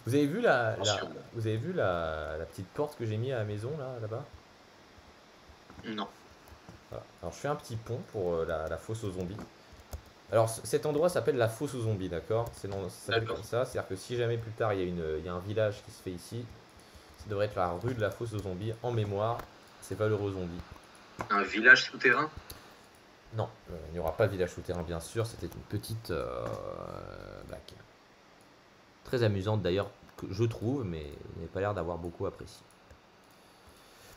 Vous avez vu Attention. vous avez vu la petite porte que j'ai mis à la maison là-bas? Non. Voilà. Alors je fais un petit pont pour la fosse aux zombies. Alors cet endroit s'appelle la fosse aux zombies, d'accord? Ça s'appelle D'accord. comme ça, c'est-à-dire que si jamais plus tard il y a un village qui se fait ici, ça devrait être la rue de la fosse aux zombies en mémoire à ces valeureux zombies. Un village souterrain? Non, il n'y aura pas de village souterrain bien sûr, c'était une petite blague. Très amusante d'ailleurs, que je trouve, mais il n'avait pas l'air d'avoir beaucoup apprécié.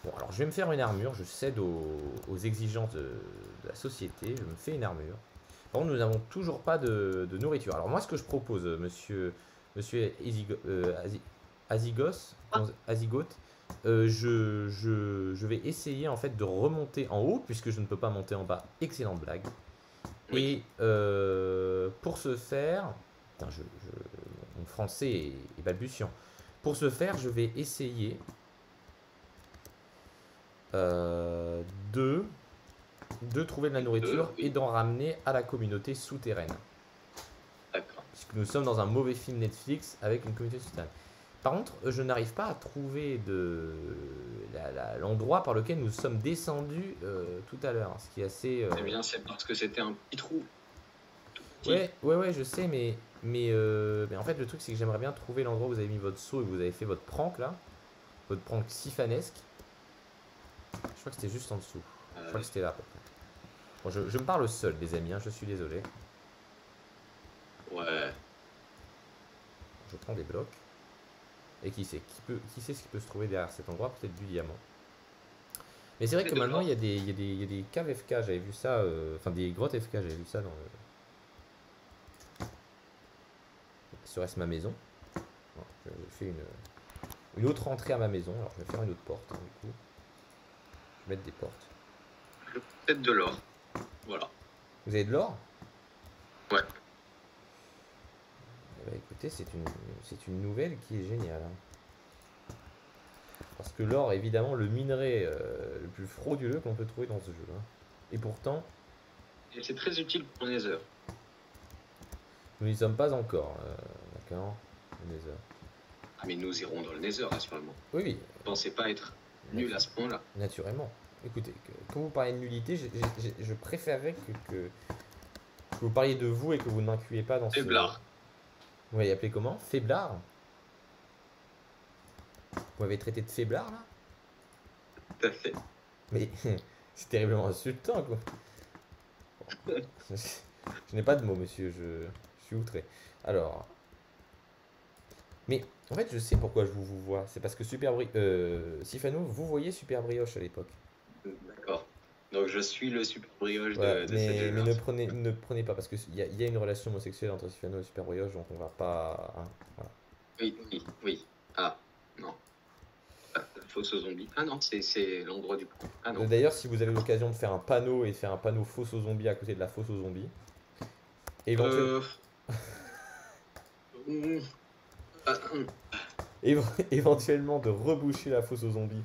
Bon, alors je vais me faire une armure, je cède aux exigences de la société, je me fais une armure. Par contre, nous n'avons toujours pas de nourriture. Alors moi, ce que je propose, monsieur Azigos, Ah, Azigoth, je vais essayer en fait de remonter en haut, puisque je ne peux pas monter en bas. Excellente blague. oui. Et pour ce faire, putain, mon français est balbutiant. Pour ce faire, je vais essayer euh, de, de trouver de la nourriture et Oui. d'en ramener à la communauté souterraine. D'accord. Puisque nous sommes dans un mauvais film Netflix avec une communauté souterraine. Par contre, je n'arrive pas à trouver l'endroit par lequel nous sommes descendus tout à l'heure, ce qui est assez. Eh bien, c'est parce que c'était un petit trou. Tout petit. Ouais, je sais, mais en fait, le truc, c'est que j'aimerais bien trouver l'endroit où vous avez mis votre seau et que vous avez fait votre prank là, votre prank sifanesque. Je crois que c'était juste en dessous. Je crois Euh, que c'était là à peu près. Bon, je me parle seul, les amis, hein, je suis désolé. ouais. Je prends des blocs. Et qui sait ce qui peut se trouver derrière cet endroit? Peut-être du diamant. Mais c'est vrai Mais que de maintenant, l'or. il y a des caves FK, j'avais vu ça, enfin des grottes FK, j'avais vu ça dans le. Serait-ce ma maison? Non, je fais une autre entrée à ma maison, alors je vais faire une autre porte, hein, du coup. Je vais mettre des portes. Peut-être de l'or. Voilà. Vous avez de l'or? Ouais. Eh ben, écoutez, c'est une nouvelle qui est géniale, hein. Parce que l'or est évidemment le minerai le plus frauduleux qu'on peut trouver dans ce jeu, hein. Et pourtant, Et c'est très utile pour Nether. nous n'y sommes pas encore, d'accord? Le Nether. Ah, mais nous irons dans le Nether, rassurément. Oui, oui, Pensez pas être nul à ce point-là. naturellement. Écoutez, quand vous parlez de nullité, je préférerais que vous parliez de vous et que vous ne m'incluez pas dans Et ce. blard. Vous m'avez appelé comment? Faiblard? Vous m'avez traité de faiblard là? Tout à fait. Mais c'est terriblement insultant quoi. Je, je n'ai pas de mots, monsieur, je suis outré. Alors, mais en fait, je sais pourquoi je vous vois. C'est parce que Sifano, vous voyez Super Brioche à l'époque. D'accord. Donc je suis le super brioche Voilà, de cette mais génération. ne prenez pas parce qu'il y a une relation homosexuelle entre Sifano et Super Brioche, donc on va pas, hein, voilà. Oui, oui, oui. Ah, non. Ah, la fosse aux zombies. Ah non, c'est l'endroit du coup. Ah non. D'ailleurs, si vous avez l'occasion de faire un panneau et de faire un panneau fosse aux zombies à côté de la fosse aux zombies, éventuellement, Euh... hmm, ah, éventuellement de reboucher la fosse aux zombies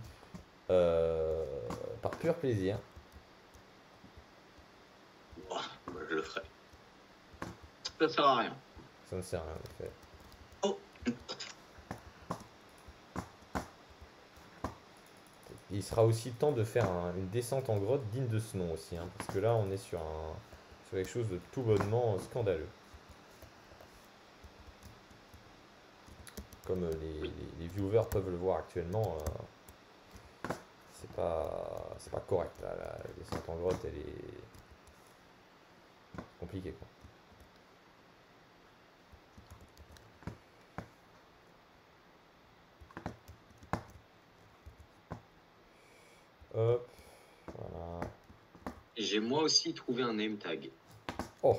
euh, par pur plaisir. ouah, moi, je le ferai. Ça sert à rien. Ça ne sert à rien en fait. Oh, Il sera aussi temps de faire une descente en grotte digne de ce nom aussi, hein, parce que là on est sur quelque chose de tout bonnement scandaleux. Comme oui. les viewers peuvent le voir actuellement, c'est pas correct. Là, la descente en grotte, elle est compliquée quoi. Hop, voilà. J'ai moi aussi trouvé un name tag. Oh,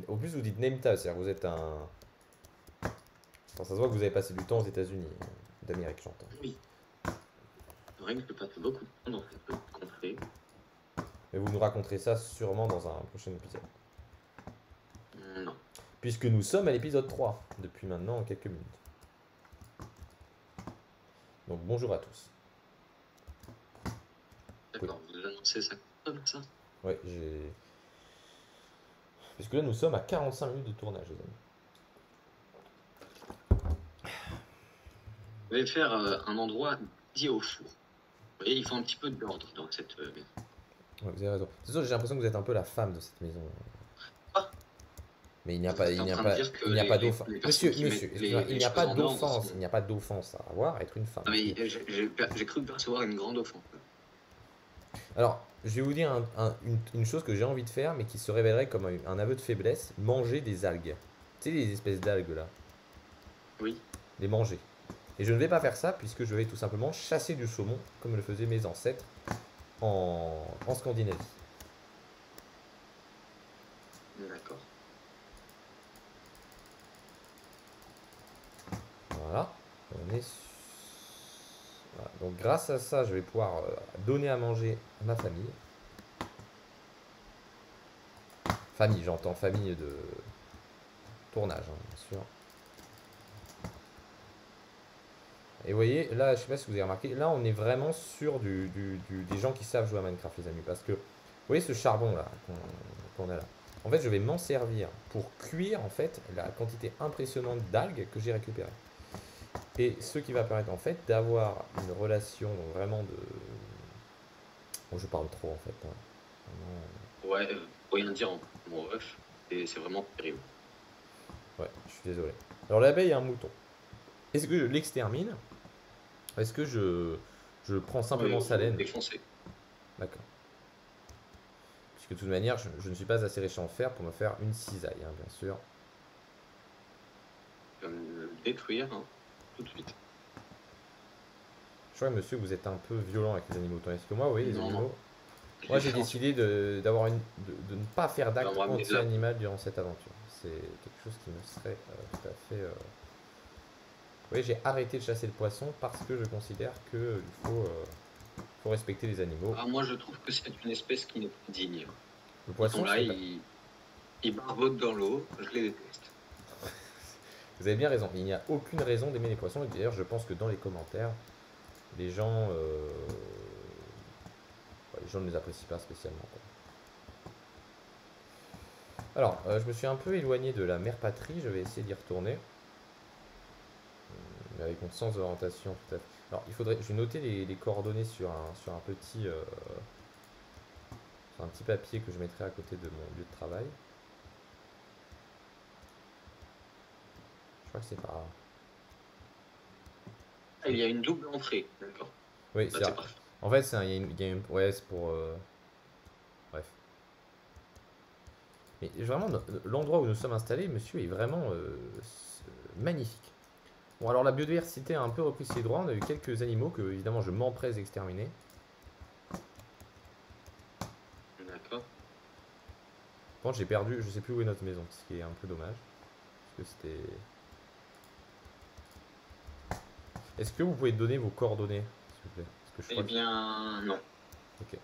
au plus vous dites name tag, c'est-à-dire que vous êtes un. Enfin, ça se voit que vous avez passé du temps aux États-Unis, d'Amérique, j'entends. Oui. C'est vrai que je passe beaucoup de temps dans cette petite contrée. Mais vous nous raconterez ça sûrement dans un prochain épisode. Non. Puisque nous sommes à l'épisode 3, depuis maintenant quelques minutes. Donc bonjour à tous. Oui, D'accord, vous annoncez ça comme ça. ouais, j'ai. Puisque là nous sommes à 45 minutes de tournage, les amis. Je vais faire un endroit dédié au four. Vous voyez, il faut un petit peu d'ordre dans cette maison. Ouais, vous avez raison. C'est sûr, j'ai l'impression que vous êtes un peu la femme de cette maison. Ah, Mais il n'y a vous pas, êtes il en n'y a train de pas, dire que il n'y a pas d'offense. les personnes Monsieur, qui monsieur, mettent excusez-moi, il n'y a choses pas en ordre d'offense. sont... Il n'y a pas d'offense à avoir à être une femme. Ah, mais j'ai cru percevoir une grande offense. Alors, je vais vous dire une chose que j'ai envie de faire, mais qui se révélerait comme un aveu de faiblesse, manger des algues. Tu sais, les espèces d'algues là, Oui. les manger. Et je ne vais pas faire ça puisque je vais tout simplement chasser du saumon, comme le faisaient mes ancêtres en Scandinavie. D'accord. Voilà. On est voilà. Donc grâce à ça, je vais pouvoir donner à manger à ma famille. Famille, j'entends famille de tournage, hein, bien sûr. Et vous voyez, là, je sais pas si vous avez remarqué, là, on est vraiment sur des gens qui savent jouer à Minecraft, les amis. Parce que, vous voyez ce charbon là qu'on a là. En fait, je vais m'en servir pour cuire, en fait, la quantité impressionnante d'algues que j'ai récupérées. Et ce qui va permettre, en fait, d'avoir une relation vraiment de... Bon, je parle trop, en fait, hein. Vraiment, Ouais, faut rien dire en mon ref. C'est vraiment terrible. ouais, je suis désolé. Alors, l'abeille et un mouton. Est-ce que je l'extermine? Est-ce que je prends simplement Ouais, sa vous le laine? défoncez. D'accord. Puisque de toute manière, je ne suis pas assez riche en fer pour me faire une cisaille, hein, bien sûr. Comme le détruire, hein, tout de suite. Je crois, monsieur, que vous êtes un peu violent avec les animaux. Tandis que moi, vous voyez, les Non, non. animaux... Je Moi, l'ai j'ai fait en décidé de ne pas faire Tu vas me d'acte ramener de la... anti-animal durant cette aventure. C'est quelque chose qui me serait tout à fait... Vous voyez, j'ai arrêté de chasser le poisson parce que je considère qu'il faut respecter les animaux. Ah, moi, je trouve que c'est une espèce qui n'est pas digne. Le Ils sont poisson, là, c'est pas... ils barbotent dans l'eau. Je les déteste. Vous avez bien raison. Il n'y a aucune raison d'aimer les poissons. Et d'ailleurs, je pense que dans les commentaires, les gens... les gens ne les apprécient pas spécialement, quoi. Alors, je me suis un peu éloigné de la mère patrie. Je vais essayer d'y retourner. Mais avec mon sens d'orientation, tout à fait. Alors, il faudrait... Je vais noter les coordonnées sur un petit papier que je mettrai à côté de mon lieu de travail. Je crois que c'est pas... Ah, il y a une double entrée. D'accord. Oui, Bah, c'est... c'est parfait. En fait, il y a ouais, c'est pour... Bref. Mais vraiment, l'endroit où nous sommes installés, monsieur, est vraiment magnifique. Bon, alors la biodiversité a un peu repris ses droits. On a eu quelques animaux que, évidemment, je m'empresse d'exterminer. D'accord. Par contre, j'ai perdu, je sais plus où est notre maison, ce qui est un peu dommage. Parce que c'était... Est-ce que vous pouvez donner vos coordonnées, s'il vous plaît? Parce que je Eh crois que... bien, non. Ok.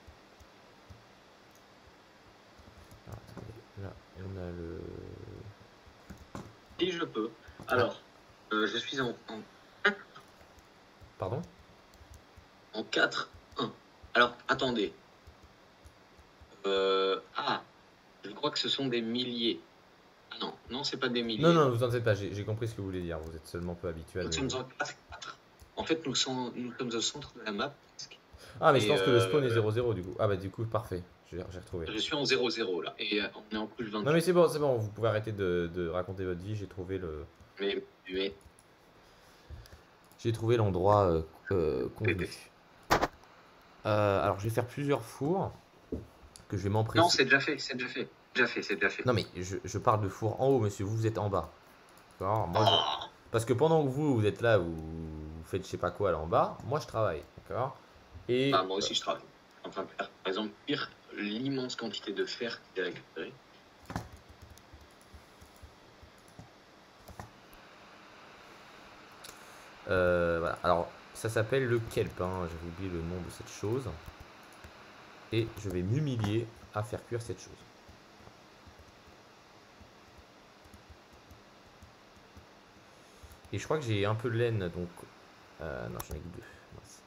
Alors, attendez, là, on a le... Si je peux. Ah, Alors, je suis pardon? en 4-1. Alors, attendez. Ah, je crois que ce sont des milliers. Ah non, non, c'est pas des Non, milliers. non, vous en faites pas, j'ai compris ce que vous voulez dire. Vous êtes seulement peu habitué à Nous nos... sommes en 4-4. En fait, nous sommes au centre de la map. Presque. Ah, mais je Et pense que le spawn est 0-0 du coup. Ah bah du coup, parfait. J'ai retrouvé. je suis en 0-0 là. Et on est en couche Non mais 28. c'est bon, vous pouvez arrêter de raconter votre vie. J'ai trouvé le... Mais J'ai trouvé l'endroit convenu. déteste. Alors je vais faire plusieurs fours que je vais Non, m'empresser. c'est déjà fait, c'est déjà fait. C'est déjà fait. Non mais je parle de four en haut, monsieur. Vous êtes en bas. D'accord? Moi, Oh, parce que pendant que vous êtes là, vous faites je sais pas quoi là en bas, moi je travaille. D'accord? Et bah, moi aussi, je travaille. En train de faire, par exemple, pire l'immense quantité de fer que j'ai récupéré. voilà. Alors ça s'appelle le kelp, hein. J'avais oublié le nom de cette chose. Et je vais m'humilier à faire cuire cette chose. Et je crois que j'ai un peu de laine, donc... non, j'en ai que deux. Mince.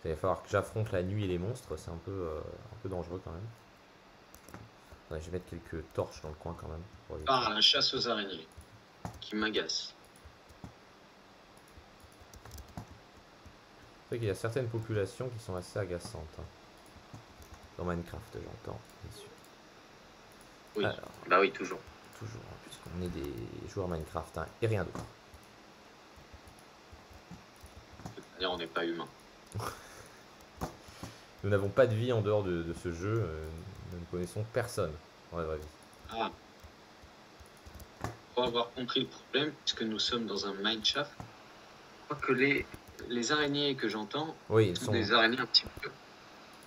Il va falloir que j'affronte la nuit et les monstres, c'est un peu dangereux quand même. Ouais, je vais mettre quelques torches dans le coin quand même. Pour éviter. Par la chasse aux araignées, qui m'agace. C'est vrai qu'il y a certaines populations qui sont assez agaçantes. Hein. Dans Minecraft, j'entends, bien sûr. Oui, Alors, bah oui, toujours. toujours, hein, puisqu'on est des joueurs Minecraft, hein, et rien d'autre. De toute manière, on n'est pas humain. Nous n'avons pas de vie en dehors de ce jeu. Nous ne connaissons personne dans la vraie vie. Ah. Pour avoir compris le problème, puisque nous sommes dans un mineshaft, je crois que les araignées que j'entends Oui, sont des araignées un petit peu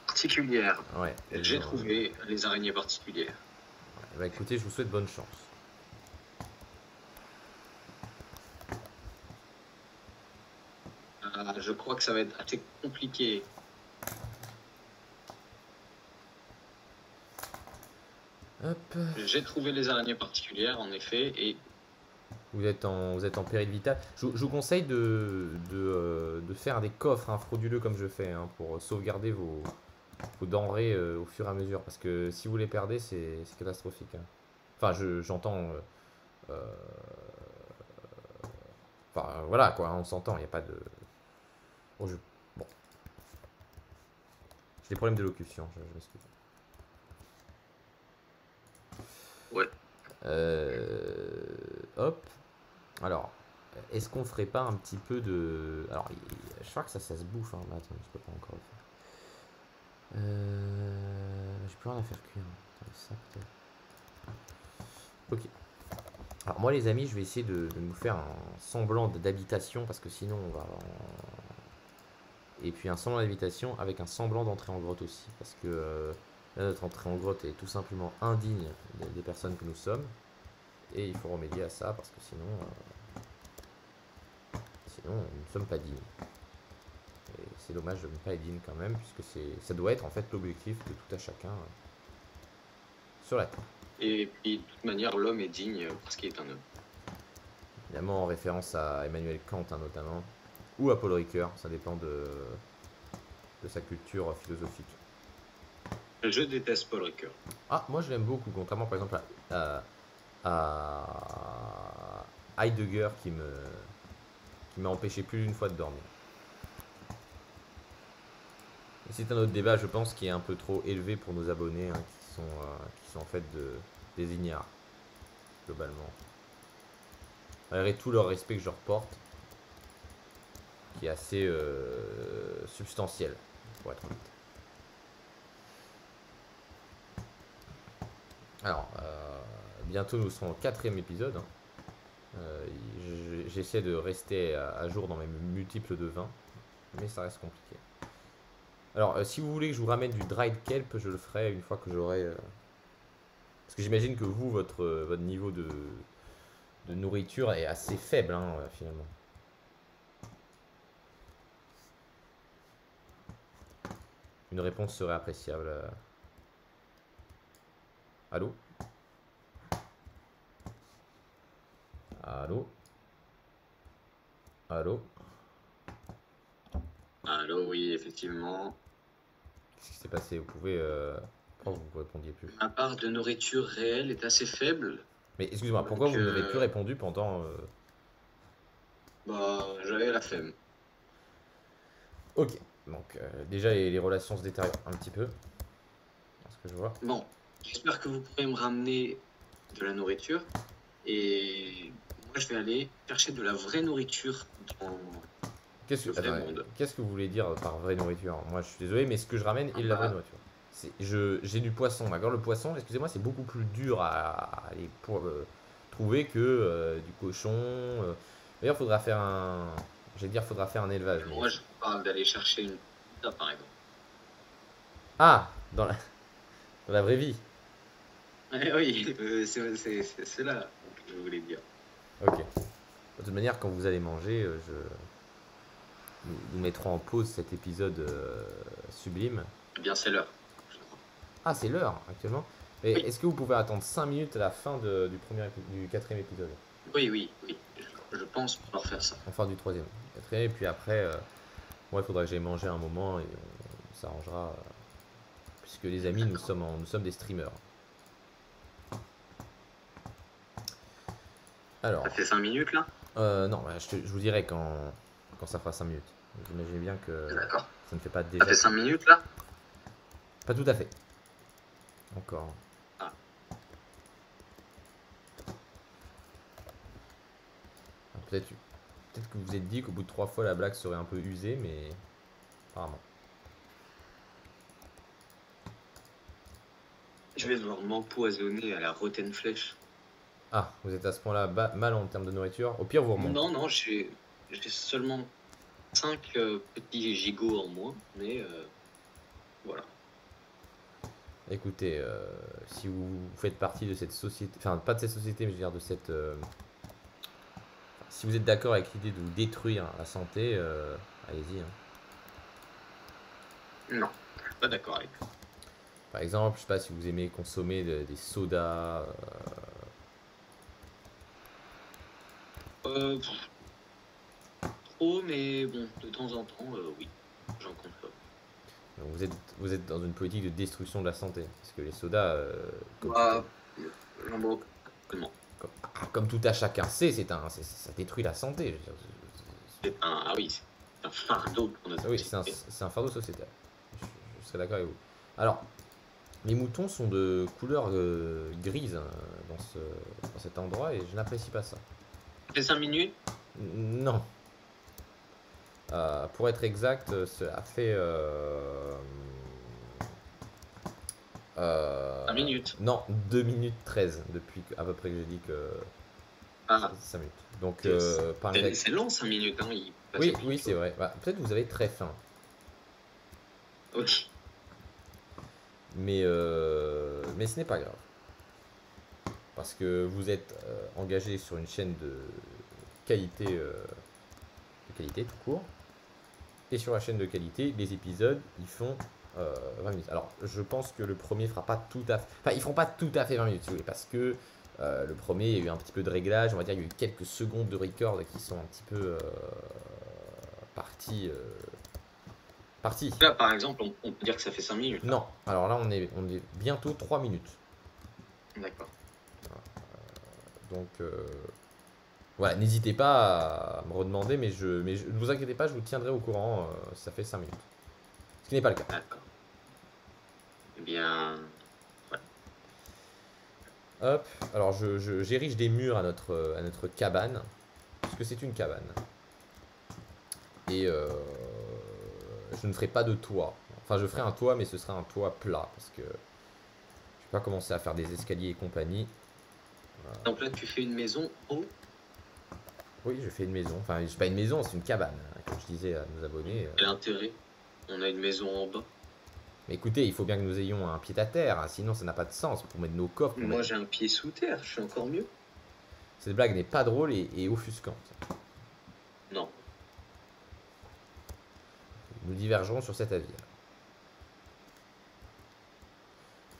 particulières. Ouais, J'ai trouvé les araignées particulières. Ouais, bah écoutez, je vous souhaite bonne chance. Je crois que ça va être assez compliqué. Hop. J'ai trouvé les araignées particulières, en effet, et Vous êtes en péril vital. Je vous conseille de faire des coffres hein, frauduleux comme je fais hein, pour sauvegarder vos denrées au fur et à mesure. Parce que si vous les perdez, c'est catastrophique. Hein. Enfin, j'entends. Enfin, voilà quoi, hein, on s'entend, il n'y a pas de. Bon, bon. J'ai des problèmes d'élocution, je m'excuse. ouais. Hop. Alors, est-ce qu'on ferait pas un petit peu de. Alors, je crois que ça se bouffe. Hein. Mais attends, je peux pas encore le faire. Je peux rien à faire cuire. Attends, ça peut-être. Ok. Alors, moi, les amis, je vais essayer de nous faire un semblant d'habitation parce que sinon, on va. Et puis, un semblant d'habitation avec un semblant d'entrée en grotte aussi. Parce que là, notre entrée en grotte est tout simplement indigne des personnes que nous sommes. Et il faut remédier à ça parce que sinon. Sinon, nous ne sommes pas dignes. Et c'est dommage de ne pas être digne quand même, puisque ça doit être en fait l'objectif de tout à chacun sur la Terre. Et puis, de toute manière, l'homme est digne parce qu'il est un homme. Évidemment en référence à Emmanuel Kant hein, notamment, ou à Paul Ricoeur, ça dépend de sa culture philosophique. Je déteste Paul Ricoeur. Ah, moi je l'aime beaucoup, contrairement par exemple à Heidegger qui m'a empêché plus d'une fois de dormir. C'est un autre débat, je pense, qui est un peu trop élevé pour nos abonnés, hein, qui sont en fait des ignares, globalement. Malgré tout leur respect que je leur porte, qui est assez substantiel, pour être honnête. Alors, bientôt nous serons au 4e épisode. Hein. J'essaie de rester à jour dans mes multiples de 20, mais ça reste compliqué. Alors, si vous voulez que je vous ramène du dried kelp, je le ferai une fois que j'aurai... Parce que j'imagine que vous, votre niveau de nourriture est assez faible, hein, finalement. Une réponse serait appréciable. Allô? Allô? Allô? Allô, oui, effectivement. Qu'est-ce qui s'est passé? Vous pouvez... Pourquoi vous ne répondiez plus? Ma part de nourriture réelle est assez faible. Mais excusez-moi, pourquoi Donc, vous n'avez plus répondu pendant... Bah, j'avais la flemme. Ok, donc déjà les relations se détériorent un petit peu. Ce que je vois. Bon, j'espère que vous pourrez me ramener de la nourriture. Et moi, je vais aller chercher de la vraie nourriture dans Qu'est-ce le que, vrai attendez, monde. qu'est-ce que vous voulez dire par vraie nourriture? Moi je suis désolé, mais ce que je ramène est de la vraie nourriture. J'ai du poisson, d'accord? Le poisson, excusez-moi, c'est beaucoup plus dur à aller trouver que du cochon. D'ailleurs, faudra faire un. J'allais dire, faudra faire un élevage. Mais... Moi, je vous parle d'aller chercher une pizza, par exemple. Ah, dans la vraie vie. Oui, c'est là que je voulais dire. Ok. De toute manière, quand vous allez manger, nous mettrons en pause cet épisode sublime. Eh bien, c'est l'heure. Ah, c'est l'heure actuellement. Mais Oui. est-ce que vous pouvez attendre 5 minutes à la fin du 4e épisode? Oui. Je pense pouvoir faire ça. Enfin, du 3e. 4e, et puis après, moi, il faudra que j'aille manger un moment et on s'arrangera. Puisque les amis, nous sommes des streamers. Alors, Ça fait 5 minutes là? non, bah, je vous dirai quand ça fera 5 minutes. J'imagine bien que D'accord. ça ne fait pas Ça déjà. fait 5 minutes là? Pas tout à fait. Encore. Ah, Alors, peut-être que vous vous êtes dit qu'au bout de 3 fois la blague serait un peu usée, mais apparemment. je vais devoir m'empoisonner à la rotten flèche. Ah, vous êtes à ce point-là mal en termes de nourriture. Au pire, vous remontez. Non, non, j'ai seulement 5 petits gigots en moins, mais voilà. Écoutez, si vous faites partie de cette société, enfin pas de cette société, mais je veux dire de cette, si vous êtes d'accord avec l'idée de vous détruire la santé, allez-y, hein. Non, je suis pas d'accord avec ça. Par exemple, je sais pas si vous aimez consommer des sodas. Trop, mais bon, de temps en temps, oui, j'en consomme. Donc vous êtes dans une politique de destruction de la santé, parce que les sodas, Bah, j'en bois comment? comme tout à chacun sait, ça détruit la santé. Je veux dire, Ah oui, c'est un fardeau pour notre oui, société. c'est un fardeau sociétal. Je serais d'accord avec vous. Alors, les moutons sont de couleur grise, hein, dans cet endroit, et je n'apprécie pas ça. Ça fait 5 minutes? Non. Pour être exact, cela fait 5 minutes. non, 2 minutes 13 depuis à peu près que j'ai dit que Ah, 5 minutes. Donc, par c'est long 5 minutes, hein, il passe oui, vite, oui, c'est vrai. Bah, peut-être que vous avez très faim. Ok. Mais ce n'est pas grave. Parce que vous êtes engagé sur une chaîne de qualité tout court. Et sur la chaîne de qualité, les épisodes, ils font 20 minutes. Alors, je pense que le premier fera pas tout à fait... Enfin, ils feront pas tout à fait 20 minutes, si vous voulez, parce que le premier, il y a eu un petit peu de réglage. On va dire, il y a eu quelques secondes de record qui sont un petit peu parties. Là, par exemple, on peut dire que ça fait 5 minutes. Non, alors là, on est bientôt 3 minutes. D'accord. Donc, voilà, n'hésitez pas à me redemander, mais ne vous inquiétez pas, je vous tiendrai au courant, ça fait 5 minutes. Ce qui n'est pas le cas. D'accord. Eh bien, Hop, alors j'érige des murs à notre cabane, puisque c'est une cabane. Et je ne ferai pas de toit. Enfin, je ferai un toit, mais ce sera un toit plat, parce que je ne vais pas commencer à faire des escaliers et compagnie. donc là, tu fais une maison haut. Oui, je fais une maison. Enfin, c'est pas une maison, c'est une cabane, hein, comme je disais à nos abonnés. Quel intérêt? On a une maison en bas. Mais écoutez, il faut bien que nous ayons un pied à terre, hein, sinon ça n'a pas de sens pour mettre nos coffres. Moi, j'ai un pied sous terre, je suis encore mieux. Cette blague n'est pas drôle et offusquante. Non. Nous divergerons sur cet avis.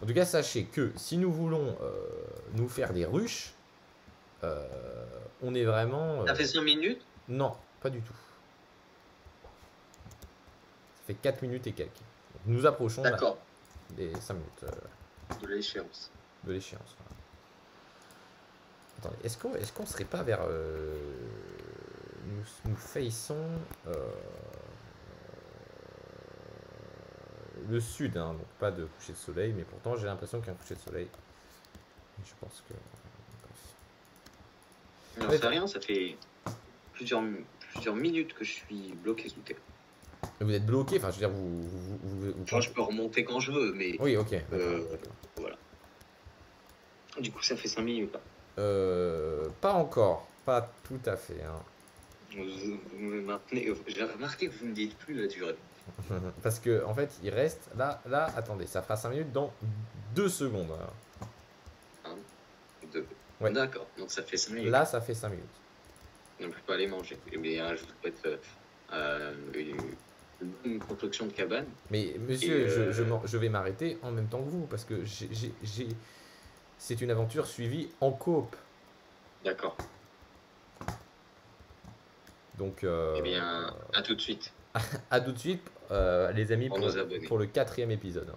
En tout cas, sachez que si nous voulons nous faire des ruches, on est vraiment... Ça fait 5 minutes? Non, pas du tout. Ça fait 4 minutes et quelques. Donc, nous approchons des 5 minutes de l'échéance. de l'échéance. Attendez, est-ce qu'on serait pas vers... nous faisons le sud, hein, donc pas de coucher de soleil, mais pourtant j'ai l'impression qu'il y a un coucher de soleil. Et je pense que... J'en sais rien, ça fait plusieurs minutes que je suis bloqué sous terre. Vous êtes bloqué, enfin je veux dire, Enfin, je peux remonter quand je veux, mais... Oui, ok. Voilà. Du coup, ça fait 5 minutes. Pas encore, pas tout à fait. Hein. Vous me maintenez... J'ai remarqué que vous me dites plus la durée. Parce que en fait, il reste... Là, attendez, ça fera 5 minutes dans 2 secondes. Hein, 2. Ouais. D'accord, donc ça fait 5 minutes. Là, ça fait 5 minutes. Donc je peux aller manger. Mais je vous souhaite une construction de cabane. Mais monsieur, je vais m'arrêter en même temps que vous, parce que c'est une aventure suivie en coop. D'accord. Donc, Eh bien, à tout de suite. à tout de suite, les amis, pour le 4e épisode.